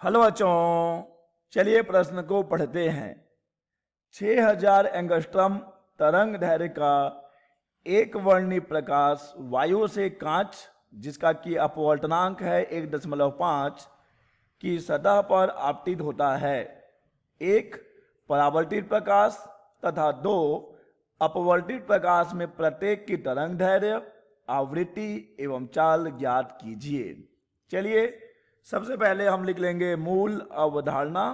Hello बच्चों, चलिए प्रश्न को पढ़ते हैं। 6000 एंगस्ट्रम तरंग दैर्घ्य का एक वर्णी प्रकाश वायु से कांच जिसका कि अपवर्तनांक है 1.5 की सतह पर आपतित होता है। एक परावर्तित प्रकाश तथा दो अपवर्तित प्रकाश में प्रत्येक की तरंग दैर्घ्य, आवृत्ति एवं चाल ज्ञात कीजिए। चलिए सबसे पहले हम लिख लेंगे मूल अवधारणा।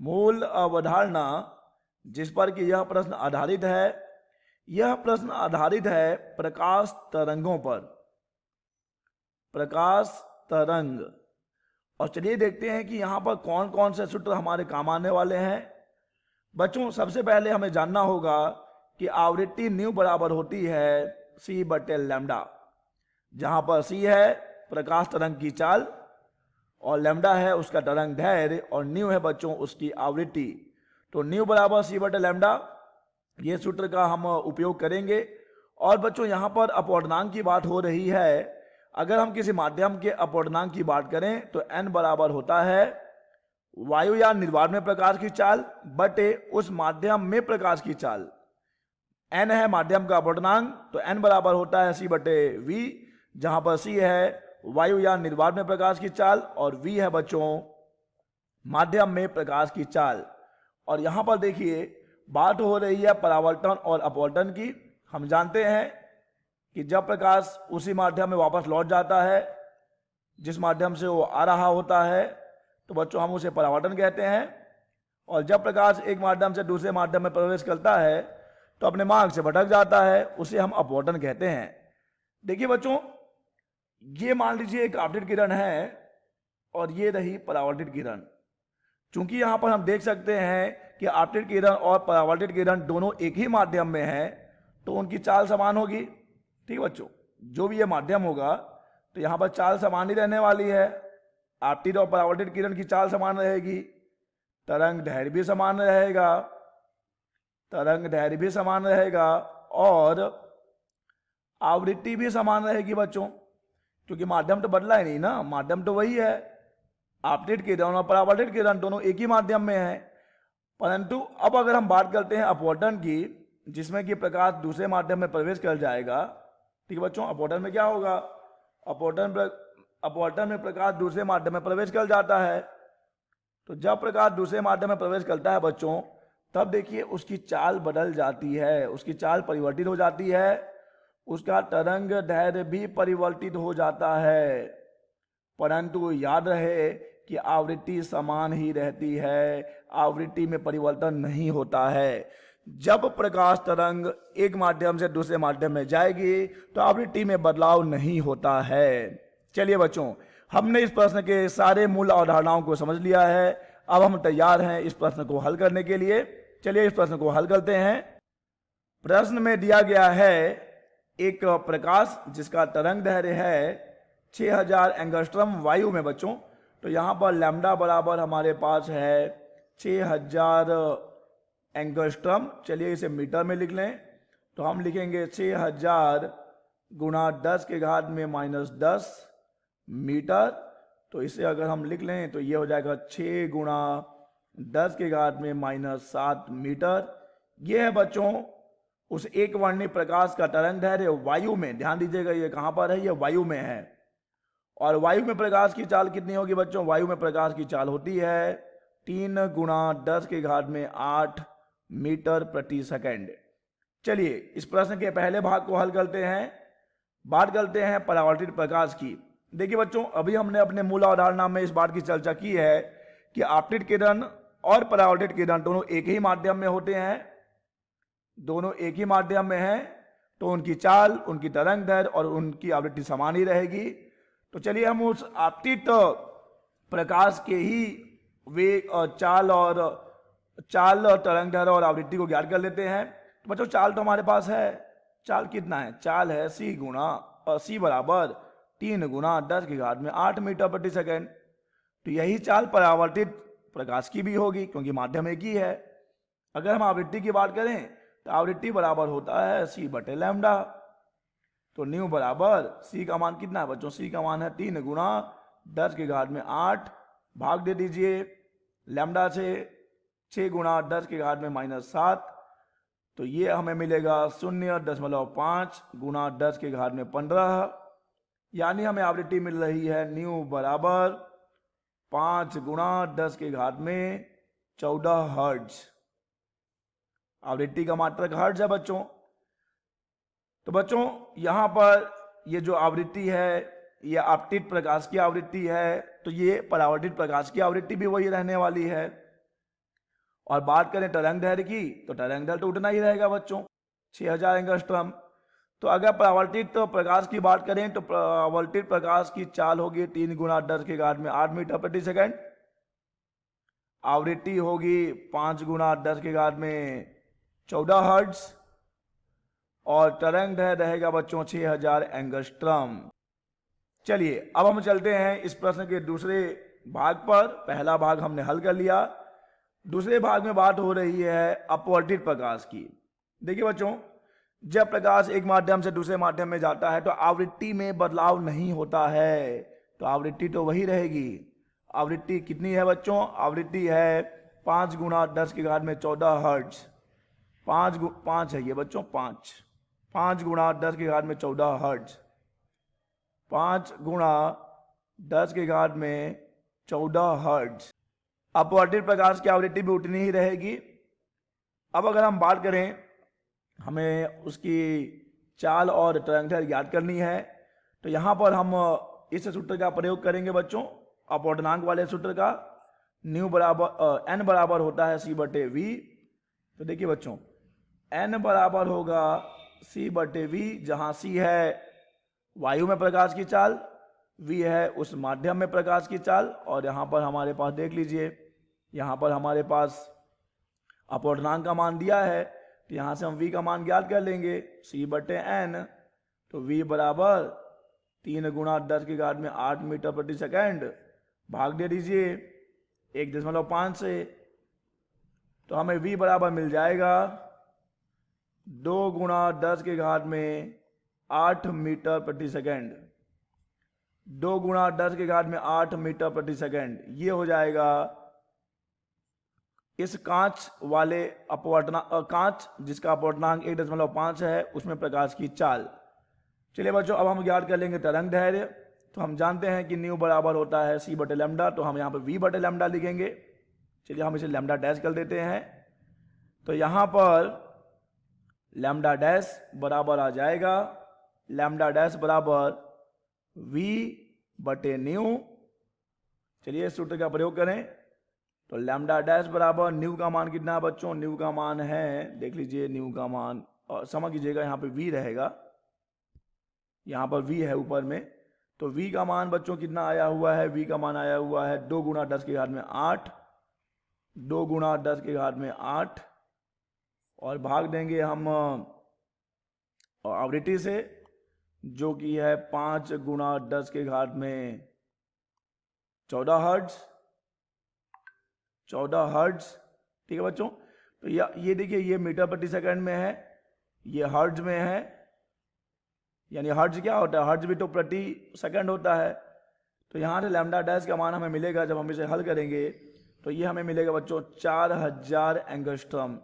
मूल अवधारणा जिस पर कि यह प्रश्न आधारित है, यह प्रश्न आधारित है प्रकाश तरंगों पर, प्रकाश तरंग। और चलिए देखते हैं कि यहां पर कौन कौन से सूत्र हमारे काम आने वाले हैं। बच्चों सबसे पहले हमें जानना होगा कि आवृत्ति न्यू बराबर होती है c/λ, जहां पर c है प्रकाश तरंग की चाल और लैम्डा है उसका तरंग दैर्घ्य और न्यू है बच्चों उसकी आवृत्ति। तो न्यू बराबर c/λ, ये सूत्र का हम उपयोग करेंगे। और बच्चों यहाँ पर अपवर्तनांक की बात हो रही है। अगर हम किसी माध्यम के अपवर्तनांक की बात करें तो n बराबर होता है वायुयान निर्वात में प्रकाश की चाल बटे उस माध्यम में प्रकाश की चाल। n है माध्यम का अपवर्तनांक, तो n बराबर होता है c/v, जहां पर c है वायुयान निर्वात में प्रकाश की चाल और v है बच्चों माध्यम में प्रकाश की चाल। और यहां पर देखिए बात हो रही है परावर्तन और अपवर्तन की। हम जानते हैं कि जब प्रकाश उसी माध्यम में वापस लौट जाता है जिस माध्यम से वो आ रहा होता है, तो बच्चों हम उसे परावर्तन कहते हैं। और जब प्रकाश एक माध्यम से दूसरे माध्यम में प्रवेश करता है तो अपने मार्ग से भटक जाता है, उसे हम अपवर्तन कहते हैं। देखिए बच्चों, ये मान लीजिए एक आपतित किरण है और ये रही परावर्तित किरण। चूंकि यहां पर हम देख सकते हैं कि आपतित किरण और परावर्तित किरण दोनों एक ही माध्यम में है, तो उनकी चाल समान होगी। ठीक बच्चों, जो भी ये माध्यम होगा तो यहां पर चाल समान ही रहने वाली है। आपतित और परावर्तित किरण की चाल समान रहेगी, तरंग दैर्घ्य भी समान रहेगा, तरंग दैर्घ्य भी समान रहेगा और आवृत्ति भी समान रहेगी बच्चों, क्योंकि माध्यम तो बदला ही नहीं ना, माध्यम तो वही है। आपतित किरण और परावर्तित किरण दोनों एक ही माध्यम में है। परंतु अब अगर हम बात करते हैं अपवर्तन की, जिसमें कि प्रकाश दूसरे माध्यम में प्रवेश कर जाएगा। ठीक है बच्चों, अपवर्तन में क्या होगा, अपवर्तन में प्रकाश दूसरे माध्यम में प्रवेश कर जाता है। तो जब प्रकाश दूसरे माध्यम में प्रवेश करता है बच्चों, तब देखिए उसकी चाल बदल जाती है, उसकी चाल परिवर्तित हो जाती है, उसका तरंग दैर्घ्य भी परिवर्तित हो जाता है। परंतु याद रहे कि आवृत्ति समान ही रहती है, आवृत्ति में परिवर्तन नहीं होता है। जब प्रकाश तरंग एक माध्यम से दूसरे माध्यम में जाएगी तो आवृत्ति में बदलाव नहीं होता है। चलिए बच्चों, हमने इस प्रश्न के सारे मूल अवधारणाओं को समझ लिया है। अब हम तैयार हैं इस प्रश्न को हल करने के लिए। चलिए इस प्रश्न को हल करते हैं। प्रश्न में दिया गया है एक प्रकाश जिसका तरंग दैर्घ्य है 6000 एंगस्ट्रम वायु में बच्चों। तो यहां पर लैम्डा बराबर हमारे पास है 6000 एंगस्ट्रम। चलिए इसे मीटर में लिख लें, तो हम लिखेंगे 6000 गुणा 10 के घात में -10 मीटर। तो इसे अगर हम लिख लें तो ये हो जाएगा 6 गुणा 10 के घात में -7 मीटर। ये है बच्चों उस एक वर्णी प्रकाश का तरंग दैर्घ्य वायु में। ध्यान दीजिएगा ये कहां पर है, ये वायु में है। और वायु में प्रकाश की चाल कितनी होगी बच्चों, वायु में प्रकाश की चाल होती है 3 गुणा 10 के घात में 8 मीटर प्रति सेकंड। चलिए इस प्रश्न के पहले भाग को हल करते हैं। बात करते हैं परावर्तित प्रकाश की। देखिए बच्चों, अभी हमने अपने मूल अवधारणा में इस बात की चर्चा की है कि आपतित किरण और परावर्तित किरण दोनों एक ही माध्यम में होते हैं, दोनों एक ही माध्यम में हैं, तो उनकी चाल, उनकी तरंग दैर्घ्य और उनकी आवृत्ति समान ही रहेगी। तो चलिए हम उस आपतित प्रकाश के ही वेग और चाल तरंग दैर्घ्य और आवृत्ति को ज्ञात कर लेते हैं। तो बच्चों चाल तो हमारे पास है, चाल कितना है, चाल है c बराबर 3 गुणा 10 के घात में 8 मीटर प्रति सेकंड। तो यही चाल परावर्तित प्रकाश की भी होगी क्योंकि माध्यम एक ही है। अगर हम आवृत्ति की बात करें तो आवृत्ति बराबर होता है c/λ। तो न्यू बराबर c का मान कितना है बच्चों, c का मान है 3 गुणा 10 के घात में 8 भाग दे दीजिए लैम्डा से 6 गुणा 10 के घात में -7, तो ये हमें मिलेगा 0.5 गुणा 10 के घात में 15, यानी हमें आवृत्ति मिल रही है न्यू बराबर 5 गुणा 10 के घात में 14 हर्ट्ज। आवृत्ति का मात्रक हर्ट्ज है बच्चों। तो बच्चों यहां पर ये जो आवृत्ति है ये आपतित प्रकाश की आवृत्ति है, तो ये परावर्तित प्रकाश की आवृत्ति भी वही रहने वाली है। और बात करें तरंग दैर्ध्य की, तो तरंग दैर्ध्य तो उतना ही रहेगा बच्चों, 6000 एंगस्ट्रॉम। तो अगर परावर्तित प्रकाश की बात करें तो परावर्तित प्रकाश की चाल होगी 3 गुणा 10 के घात में 8 मीटर प्रति सेकंड। आवृत्ति होगी 5 गुणा 10 के घात में 14 हर्ट्ज और तरंग दैर्ध्य रहेगा बच्चों 6000 एंगस्ट्रॉम। चलिए अब हम चलते हैं इस प्रश्न के दूसरे भाग पर। पहला भाग हमने हल कर लिया, दूसरे भाग में बात हो रही है अपवर्तित प्रकाश की। देखिए बच्चों, जब प्रकाश एक माध्यम से दूसरे माध्यम में जाता है तो आवृत्ति में बदलाव नहीं होता है, तो आवृत्ति तो वही रहेगी। आवृत्ति कितनी है बच्चों? आवृत्ति है 5 गुणा 10 के घात में 14 हर्ट्ज। 5 है ये बच्चों, 5 गुणा 10 के घात में 14 हर्ट्ज। 5 गुणा 10 के घात में 14 हर्ट्ज। अपवर्तित प्रकाश की आवृत्ति भी उतनी ही रहेगी। अब अगर हम बात करें, हमें उसकी चाल और तरंग दैर्ध्य ज्ञात करनी है, तो यहां पर हम इस सूत्र का प्रयोग करेंगे बच्चों, अपवर्तनांक वाले सूत्र का। न्यू बराबर n बराबर होता है c/v। तो देखिए बच्चों, n बराबर होगा c/v, जहां c है वायु में प्रकाश की चाल, v है उस माध्यम में प्रकाश की चाल, और यहां पर हमारे पास देख लीजिए, यहां पर हमारे पास अपवर्तनांक का मान दिया है, तो यहां से हम v का मान ज्ञात कर लेंगे, c/n। तो v बराबर 3 गुणा 10 के घात में 8 मीटर प्रति सेकंड, भाग दे दीजिए 1.5 से, तो हमें v बराबर मिल जाएगा 2 गुणा 10 के घात में 8 मीटर प्रति सेकंड। 2 गुणा 10 के घात में 8 मीटर प्रति सेकंड, ये हो जाएगा इस कांच वाले कांच जिसका अपवर्तनांक 1.5 है उसमें प्रकाश की चाल। चलिए बच्चों, अब हम ज्ञात कर लेंगे तरंग दैर्ध्य। तो हम जानते हैं कि न्यू बराबर होता है c/λ, तो हम यहाँ पर v/λ लिखेंगे। चलिए हम इसे लैम्डा डैश कर देते हैं, तो यहाँ पर लैम्डा डैश बराबर आ जाएगा लैम्डा डैश बराबर v/न्यू। चलिए इस सूत्र का प्रयोग करें, तो लैम्डा डैश बराबर न्यू का मान कितना है बच्चों? न्यू का मान है, देख लीजिए न्यू का मान, और समझ लीजिएगा यहाँ पे v रहेगा, यहाँ पर v है ऊपर में, तो v का मान बच्चों कितना आया हुआ है? v का मान आया हुआ है 2 गुणा 10 के घात में 8, 2 गुणा 10 के घात में 8, और भाग देंगे हम आवृत्ति से, जो कि है 5 गुणा 10 के घात में 14 हर्ट्ज। 14 हर्ट्ज, ठीक है बच्चों। तो ये देखिए, ये मीटर प्रति सेकंड में है, ये हर्ट्ज में है, यानी हर्ट्ज क्या होता है? हर्ट्ज भी तो प्रति सेकंड होता है। तो यहाँ से लैम्डा डैश का मान हमें मिलेगा, जब हम इसे हल करेंगे तो ये हमें मिलेगा बच्चों 4000 एंगस्ट्रॉम।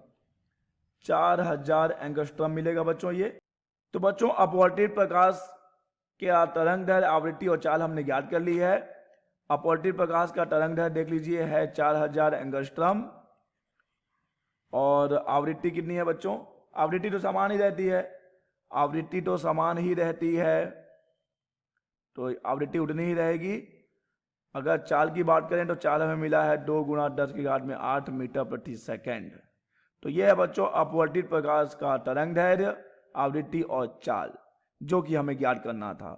4000 एंगस्ट्रॉम मिलेगा बच्चों ये। तो बच्चों, अपवर्तित प्रकाश के तरंग दैर्ध्य, आवृत्ति और चाल हमने ज्ञात कर ली है। अपवर्तित प्रकाश का तरंग दैर्ध्य देख लीजिए है 4000 एंगस्ट्रॉम, और आवृत्ति कितनी है बच्चों? आवृत्ति तो समान ही रहती है, आवृत्ति तो समान ही रहती है, तो आवृत्ति उतनी ही रहेगी। अगर चाल की बात करें तो चाल हमें मिला है 2 गुणा 10 के घात में 8 मीटर प्रति सेकंड। तो यह है बच्चों अपवर्तित प्रकाश का तरंग दैर्ध्य, आवृत्ति और चाल, जो कि हमें ज्ञात करना था।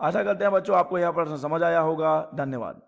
आशा करते हैं बच्चों आपको यह प्रश्न समझ आया होगा। धन्यवाद।